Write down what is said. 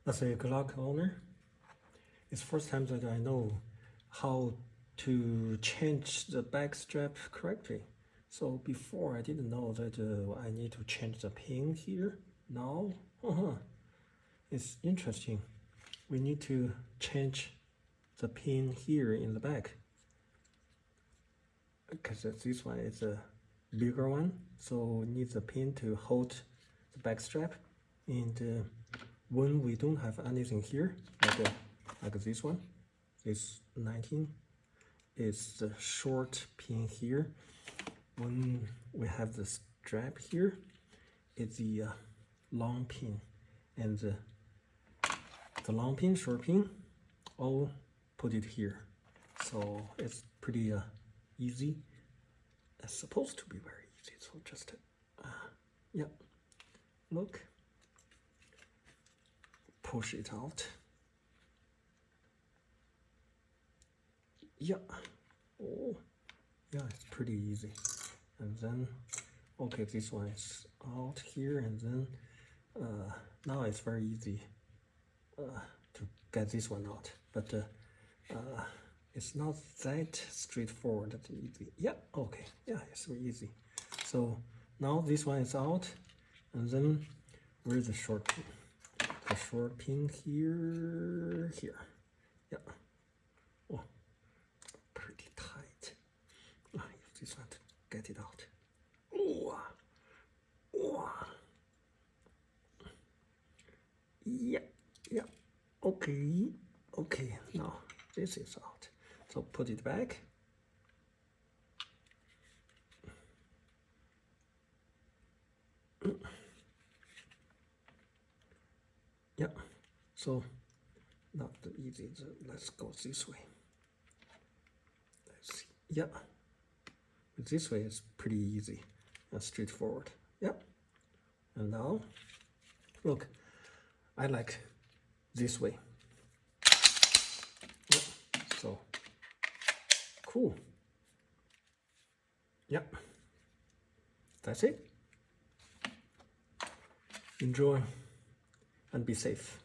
As a Glock owner, it's first time that I know how to change the back strap correctly. So before I didn't know that I need to change the pin here. Now, it's interesting. We need to change the pin here in the back, because this one is a bigger one, so we need the pin to hold the back strap. And when we don't have anything here, like this one, this 19 is the short pin here. When we have the strap here, it's the long pin, and the long pin, short pin, all put it here. So it's pretty easy. It's supposed to be very easy. So just yeah, look, push it out. Yeah, oh yeah, it's pretty easy. And then okay, this one is out here, and then now it's very easy to get this one out, but it's not that straightforward, that easy. Yeah, okay, yeah, it's very easy. So now this one is out, and then where's the short pin? The short pin here. Yeah. Oh, pretty tight. Use this one to get it out. Oh. Yeah. Okay, now this is out. So put it back. Yeah, so not the easy. Let's go this way. Let's see. Yeah, this way is pretty easy and straightforward. Yeah, and now look, I like this way. Yeah. So cool. Yep. That's it. Enjoy and be safe.